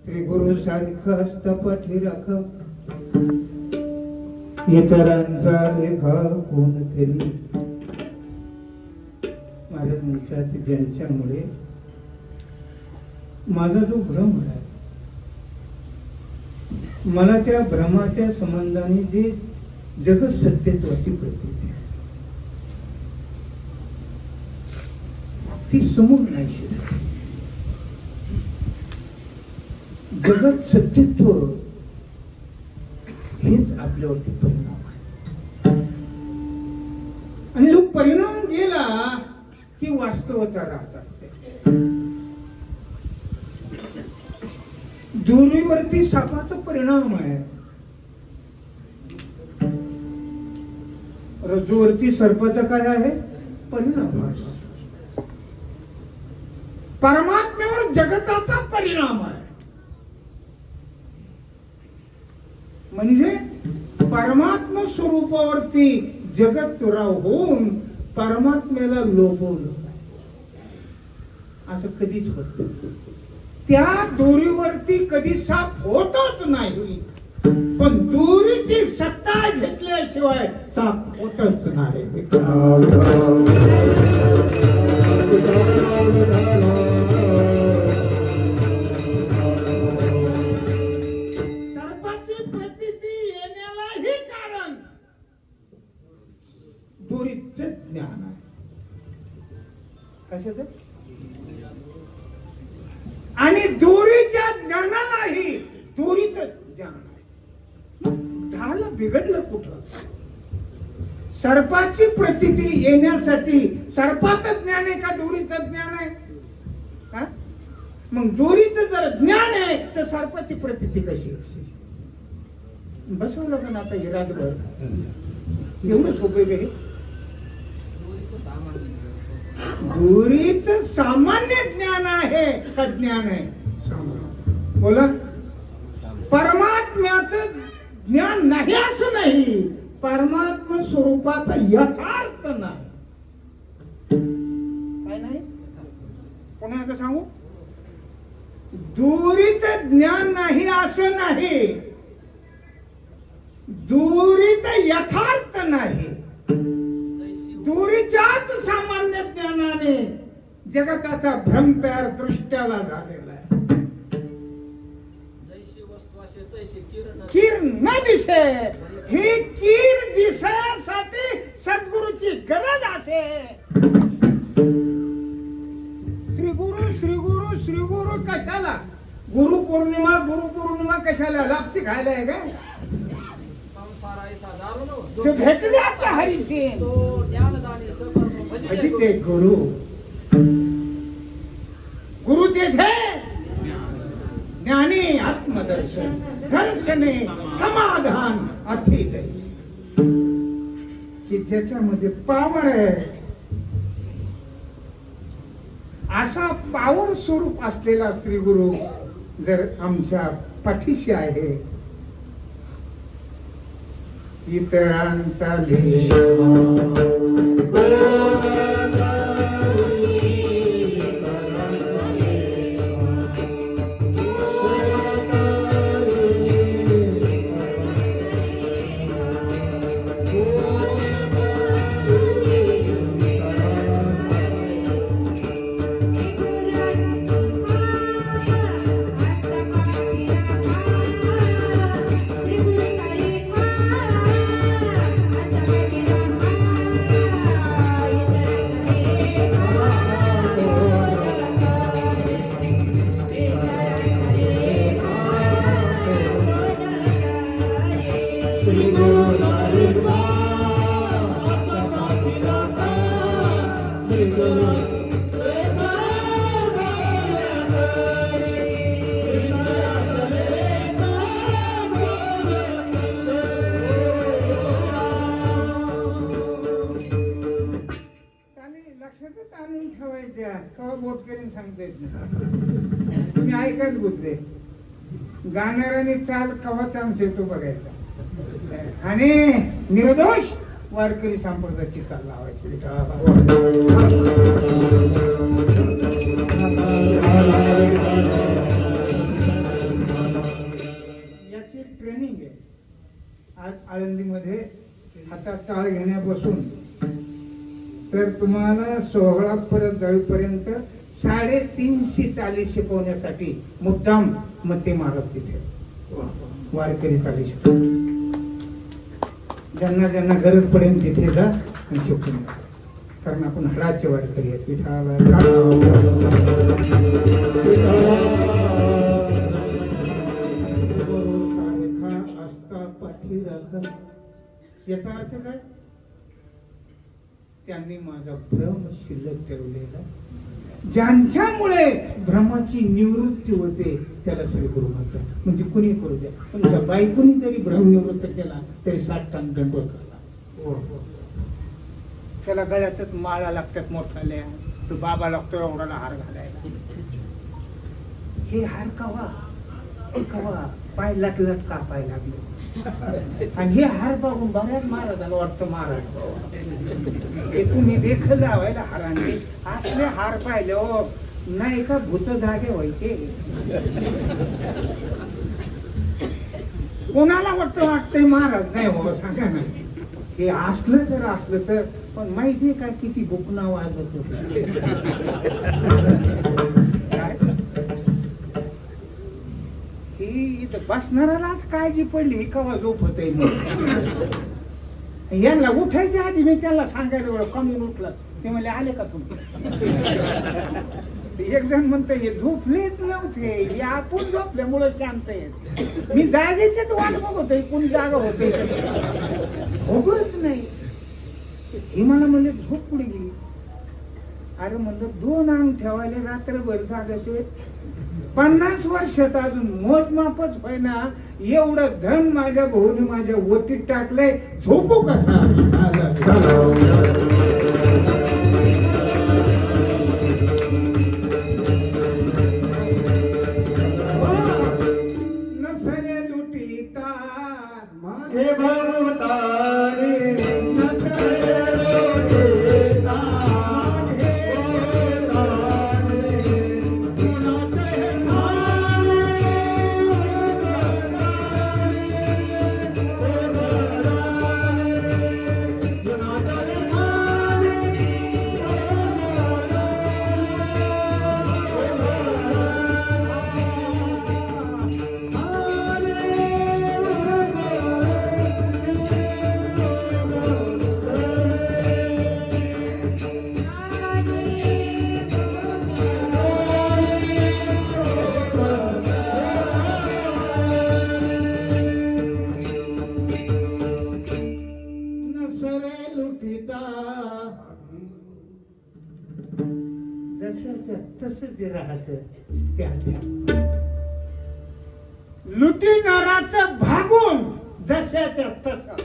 श्री गुरु सारखं असतं पाठी राख, इतरांचा लेखा कोण करी. महाराज म्हणतात ज्यांच्यामुळे माझा जो भ्रम आहे, मला त्या भ्रमाच्या संबंधाने जे जगत सत्यत्वाची प्रतीती आहे ती समोर नाही शिरत. जगत सत्यत्व हेच आपल्यावरती परिणाम आहे, आणि जो परिणाम गेला की वास्तवता राहत असते. दोरीवरती सापाचा परिणाम आहे, रज्जूवरती सर्पाचा काय आहे परिणाम आहे. परमात्म्यावर जगताचा परिणाम आहे. म्हणजे परमात्म स्वरूपावरती जगत होऊन परमात्म्याला लोभवलं असं कधीच होत नाही. त्या दोरीवरती कधी साप होतच नाही, पण दोरीची सत्ता घेतल्याशिवाय साप होतच नाही. सर्पाची प्रतीती येण्यालाही कारण दोरीचं ज्ञान आहे. कशाचं? आणि दोरीच्या ज्ञानालाही दोरीचं ज्ञान आहे. झालं बिघडलं कुठं? सर्पाची प्रतीती येण्यासाठी सर्पाचं ज्ञान आहे का दोरीचं ज्ञान आहे? का? मग दोरीचं जर ज्ञान आहे तर सर्पाची प्रतीती कशी असेल? बसवलं का ना आता हे रातभर? एवढं सोपं आहे हे. दोरीचं सामान्य ज्ञान आहे का ज्ञान आहे? बोला. परमात्म्याचं ज्ञान नाही असं नाही, परमात्म स्वरूपाचा यथार्थ नाही. काय नाही? पुन्हा एकदा सांगू, दोरीचं ज्ञान नाही असं नाही, दोरीचं यथार्थ नाही. दोरीच्याच सामान्य ज्ञानाने जगताचा भ्रम तयार दृष्ट्याला झालेला आहे. कीर न दिसे, ही कीर दिसण्यासाठी सद्गुरूची गरज असे. श्री गुरु श्री गुरु श्री गुरु कशाला? गुरुपौर्णिमा कशाला? लापसी खायला आहे का? तो भेटण्याचा हरिसेन म्हणजे ते गुरु तेथे ज्ञानी आत्मदर्शन दर्शने समाधान अतिद की ज्याच्यामध्ये पावर आहे. असा पावर स्वरूप असलेला श्री गुरु जर आमच्या पाठीशी आहे, इतरांचा सांगता येत नाही. तुम्ही ऐकाच बुद्धे गाणाऱ्याने चाल कवा चान्स येतो बघायचा आणि निर्दोष वारकरी संप्रदायाची चाल लावायची. याची ट्रेनिंग आहे. आज आळंदीमध्ये हातात टाळ घेण्यापासून तर तुम्हाला 16 परत जाईपर्यंत 350 चाली शिकवण्यासाठी मुद्दाम मते महाराज तिथे वारकरी चाली शिकवतात. ज्यांना ज्यांना गरज पडेल तिथे जा आणि शिकून या. कारण आपण हडाचे वारकरी आहेत. याचा अर्थ काय? त्यांनी माझा भ्रम शिल्लक ठेवलेला. ज्यांच्यामुळे भ्रमाची निवृत्ती होते त्याला श्री गुरु म्हणतात. म्हणजे कुणी करू द्या, तुमच्या बायकोनी जरी भ्रम निवृत्त केला तरी 60 टन दंडवत झाला. त्याला गळ्यातच माळा लागतात मोठ्याल्या, तो बाबा लागतो एवढाला हार घालायला. हे हार कवा कवा पाय लटलट कापाय लागले. आणि हे हार बघून बऱ्याच महाराजाला वाटतं महाराज हे तुम्ही देखील लावायला हाराने असले हार पाहिले हो नाही का भूत जागे व्हायचे. कोणाला वाटतंय महाराज नाही हो सांगा ना. हे असलं तर पण माहितीये का किती बुकना वाजत होते. ही इथं बसणाऱ्यालाच काळजी पडली कवा झोप होते. यांना उठायच्या आधी मी त्याला सांगायला कमी उठलं ते म्हणले आले का तुम्ही. एक जण म्हणत हे झोपलेच नव्हते, हे आपण झोपल्यामुळे शांत आहेत. मी जागेचीच वाट बघतोय कोण जागा होते झोपच नाही. हे मला म्हणले झोप पुढे गेली. अरे म्हणलं 2 अंग ठेवायला रात्रभर जागते. 50 वर्षात अजून मोजमापच होईना एवढं धन माझ्या भाऊने माझ्या वटीत टाकलंय. झोपू कसा? नसरे लुटीता माझे भवतारे तसंच राहत त्या लुटीनाराचं भागून जशाच्या तसं.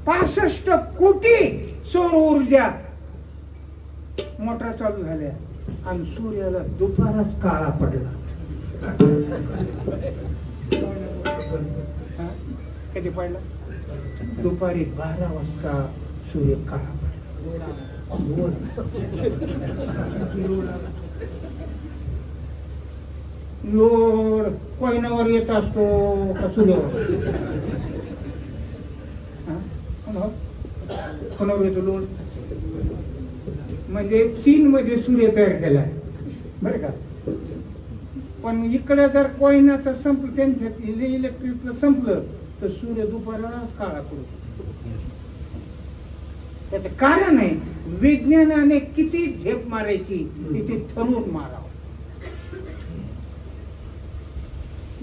$65 कोटी सौर ऊर्जा मोटर चालू झाल्या आणि सूर्याला दुपारच काळा पडला. कधी पडला? दुपारी 12 वाजता सूर्य काळा पडला. लोड कोयनावर येत असतो का सूर्यावर? कोणावर येतो लोड? म्हणजे चीन मध्ये सूर्य तयार केलाय बरं का. पण इकडे जर कोयनाचं संपलं त्यांच्या इलेक्ट्रिकचं संपलं तर सूर्य दुपारला काळा पडतो. त्याचं कारण आहे विज्ञानाने किती झेप मारायची तिथे ठरवून मारावं.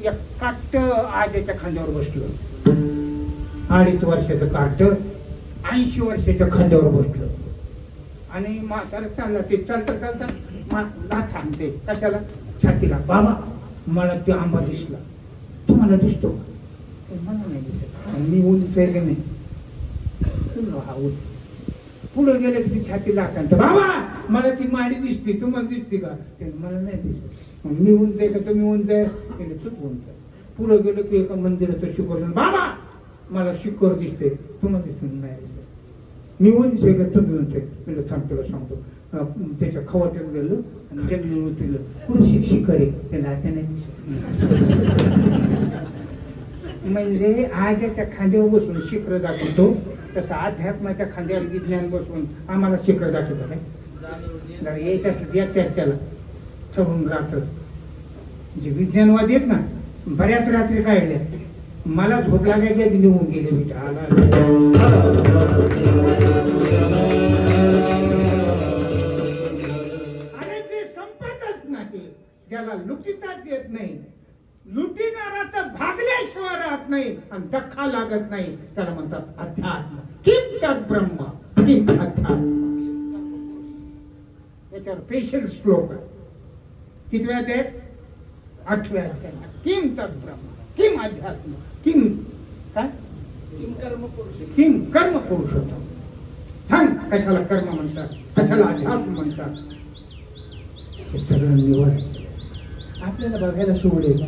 एक काट आजच्या खांद्यावर बसलं. 2.5 वर्षाचं काट 80 वर्षाच्या खांद्यावर बसलं आणि म्हातारा चालला. ते चालता ना थांबते कशाला? छातीला. बाबा मला तो आंबा दिसला. तुम्हाला दिसतो? मला नाही दिसत. मी उंच आहे की नाही? पुढे गेले की ती छाती लाखांत, बाबा मला ती माडी दिसते, तुम्हाला दिसते का? ते मला नाही दिसत. मग मी उंच आहे का तुम्ही उंच आहे? तूच उंच आहे. पुढे गेलो की एका मंदिराचं शिखर, बाबा मला शिखर दिसते, तुम्हाला दिसत नाही दिसत. मी उंच आहे का तुम्ही उंच आहे? म्हणजे थांब तुला सांगतो. त्याच्या खवाट्यात गेलो आणि जमीन उतरलं, पुढे शिखर आहे, त्याला आता नाही दिसत. म्हणजे आजच्या खांद्यावर बसून शिखर दाखवतो, तसं अध्यात्माच्या खांद्यावर विज्ञान बसून आम्हाला शिखर दाखवत आहे. जरा याच्यात या चर्चेला ठरून रात्र जे विज्ञानवादी आहेत ना, बऱ्याच रात्री काढल्या, मला झोप लागायच्या आधी निघून गेले. मी अरे ते संपतच नाही, ज्याला लुटीताच येत नाही, लुटीनाराचा भागल्याशिवाय राहत नाही आणि धक्का लागत नाही, त्याला म्हणतात अध्यात्म. किम तत् ब्रह्म, किम अध्यात्म. याच्यावर स्पेशल श्लोक आहे. कितव्या अध्यायात? 8व्या अध्यायात. किम तत् ब्रह्म, किम अध्यात्म, किम काय? किम कर्म पुरुषोत्तम. सांग कशाला कर्म म्हणतात, कशाला अध्यात्म म्हणतात. हे सगळं निवड आहे. आपल्याला बघायला सोडेल.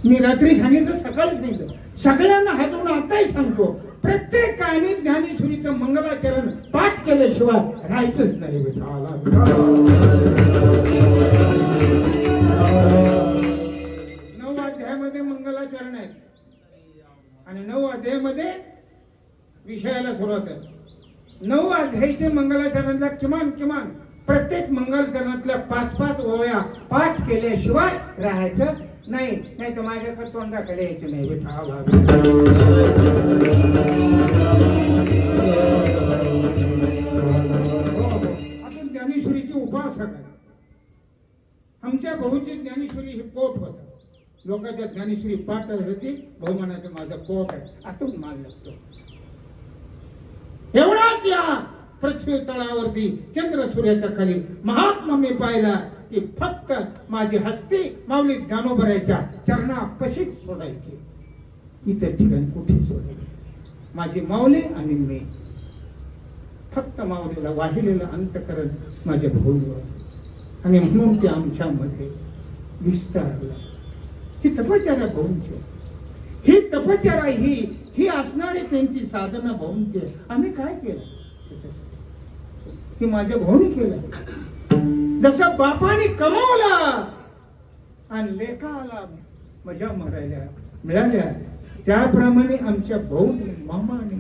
मी रात्री सांगितलं, सकाळी सांगितलं, सगळ्यांना हातून आताही सांगतो, प्रत्येकाने ज्ञानेश्वरीचं मंगलाचरण पाठ केल्याशिवाय राहायचंच नाही. नऊ अध्यायामध्ये मंगलाचरण आहे आणि 9 अध्यायामध्ये विषयाला सुरुवात आहे. 9 अध्यायाचे मंगलाचरणाला किमान प्रत्येक मंगलचरणातल्या 5-5 ओव्या पाठ केल्याशिवाय राहायचं नाही. नाही तर माझ्याकडे तोंडाकडे यायचं नाही. आपण ज्ञानेश्वरीची उपासक आहे. आमच्या भाऊची ज्ञानेश्वरी ही पोट होत. लोकांच्या ज्ञानेश्वरी पाठ होती, भाऊ म्हणायचं माझा पोट आहे. आतून माल लागतो. एवढाच या पृथ्वी तळावरती चंद्र सूर्याच्या खाली महात्मा मी पाहिला की फक्त माझी हस्ती माऊली ज्ञानोबराच्या चरणापाशीच सोडायची, इतर ठिकाणी कुठे सोडायची. माझी माऊली आणि मी, फक्त माऊलीला वाहिलेलं अंतकरण माझ्या भाऊवर, आणि म्हणून ते आमच्यामध्ये विस्तारलं. ही तपश्चर्या भाऊंची, ही तपश्चर्या ही असणारी त्यांची साधना भाऊंची. आम्ही काय केलं? ही माझ्या भाऊने केलं. जसं बापाने कमावला आणि लेकाला मजा मिळाल्या, त्याप्रमाणे आमच्या भाऊने, मामाने,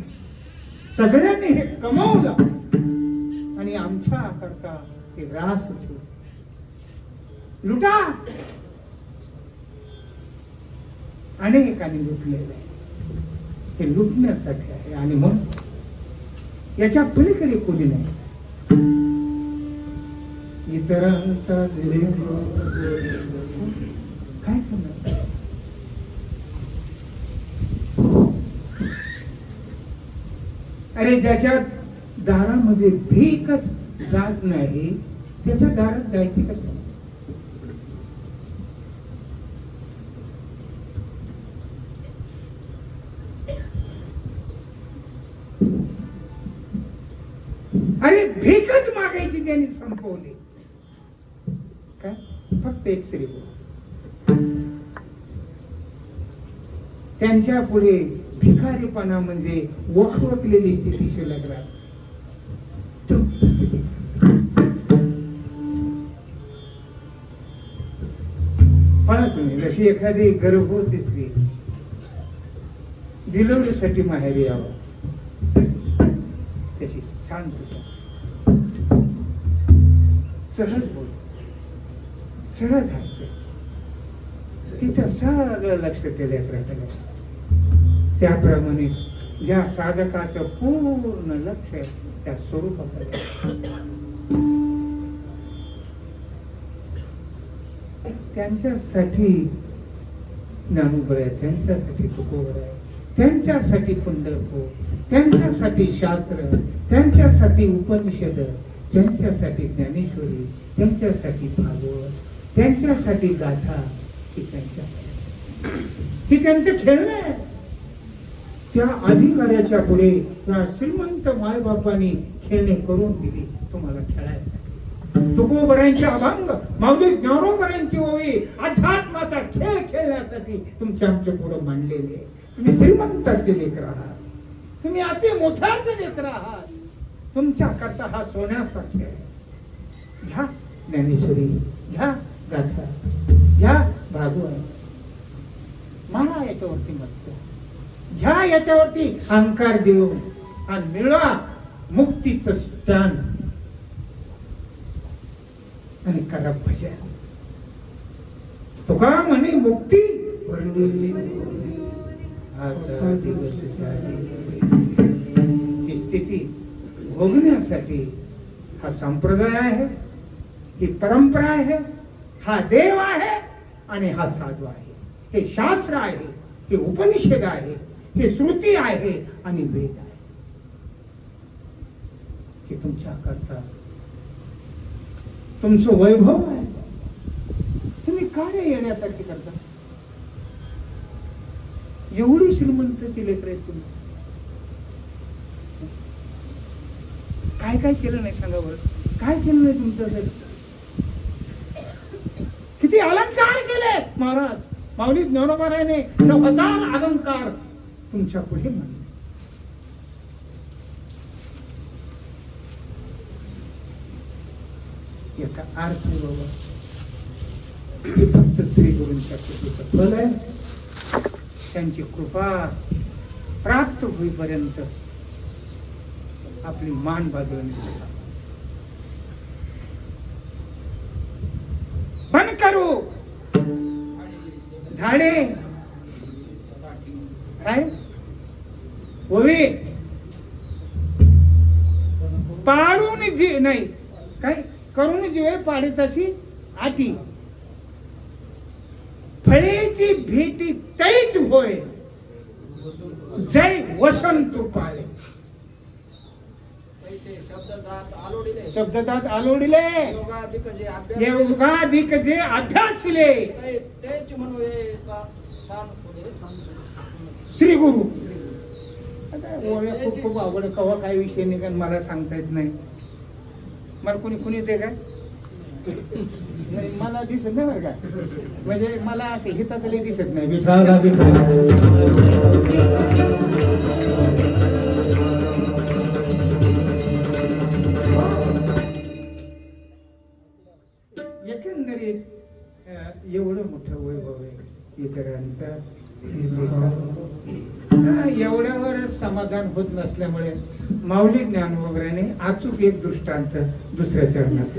सगळ्यांनी हे कमावलं आणि आमच्या करता हे रास लुटा. अनेकांनी लुटलेलं आहे. हे लुटण्यासाठी आहे आणि मग याच्या पलीकडे कोणी नाही. इतरांचा काय करणार? अरे ज्याच्या दारामध्ये भीकच जात नाही, त्याच्या दारात जायची कसं? अरे भीकच मागायची ज्यांनी संपवली. काय? फक्त एक स्त्री. त्यांच्या पुढे भिकारीपणा म्हणजे वखवकलेली स्थिती शिल्लक राहते. पहा तुम्ही, जशी एखादी गर्भवती स्त्री डिलिव्हरीसाठी माहेरी यावं, त्याची शांतता, सहज बोल, सहज हसते, तिचं सगळं लक्ष केल्यात राहतं. त्याप्रमाणे ज्या साधकाचं पूर्ण लक्ष त्या स्वरूपाकडे, त्यांच्यासाठी ज्ञानोबा आहे, त्यांच्यासाठी तुकोबा आहे, त्यांच्यासाठी पंढरपूर, त्यांच्यासाठी शास्त्र, त्यांच्यासाठी उपनिषद, त्यांच्यासाठी ज्ञानेश्वरी, त्यांच्यासाठी भागवत, त्यांच्यासाठी गाथा. ही त्यांचं खेळणं आहे. त्या अधिकाऱ्याच्या पुढे त्या श्रीमंत मायबापांनी खेळणे करून दिली तुम्हाला खेळायसाठी. तुकोबरांचे अभंग, माऊली ज्ञानोबरांची ओवी अध्यात्माचा खेळ खेळण्यासाठी तुमच्या आमच्या पुढे मांडलेले. तुम्ही श्रीमंताचे लेकर आहात, तुम्ही अति मोठ्याचे लेकर आहात. तुमच्या करता हा सोन्याचा खेळ. घ्या ज्ञानेश्वरी, घ्या गाथा, घ्या भागवत, मारा याच्यावरती मस्त, घ्या याच्यावरती अहंकार देऊन आणि मिळवा मुक्तीचं स्थान आणि करा भजन. तुका म्हणे मुक्ती भरलेली आता दिवस झाले. ही स्थिती भोगण्यासाठी हा संप्रदाय आहे, ही परंपरा आहे, हा देव आहे आणि हा साधू आहे. हे शास्त्र आहे, हे उपनिषद आहे, हे श्रुती आहे आणि वेद आहे. हे तुमच्या करता तुमचं वैभव आहे. तुम्ही काय येण्यासाठी करता? एवढी श्रीमंतची लेकर आहेत तुम्ही. काय काय केलं नाही सांगा बरं? काय केलं नाही तुमच्यासाठी? किती अलंकार केले महाराज माऊली ज्ञानोबारायाने. 9,000 अलंकार तुमच्या पुढे मांडले. याचा अर्थ बाबा हे फक्त श्री गुरूंच्या कृपेचं फल आहे. त्यांची कृपा प्राप्त होईपर्यंत आपली मान बाजूला बंद करू. झाडे काय ओवी पाडून जी नाही काय करून जीवे पाडी तशी आटी. फळेची भेटी तैच होय जय वसंत पाळे. शब्दतात आलोडिले योगाधिक जे अभ्यासिले श्री गुरु. खूप खूप आवड कवा काय विषय निघाल मला सांगता येत नाही. मला कुणी येते काय मला दिसत नाही बरं का. म्हणजे मला असे हितातले दिसत नाही. एकंदरीत एवढं मोठं वैभव आहे इतरांचं. एवढ्यावर समाधान होत नसल्यामुळे माऊली ज्ञानोबाने अचूक एक दृष्टांत दुसऱ्या चरणात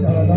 Da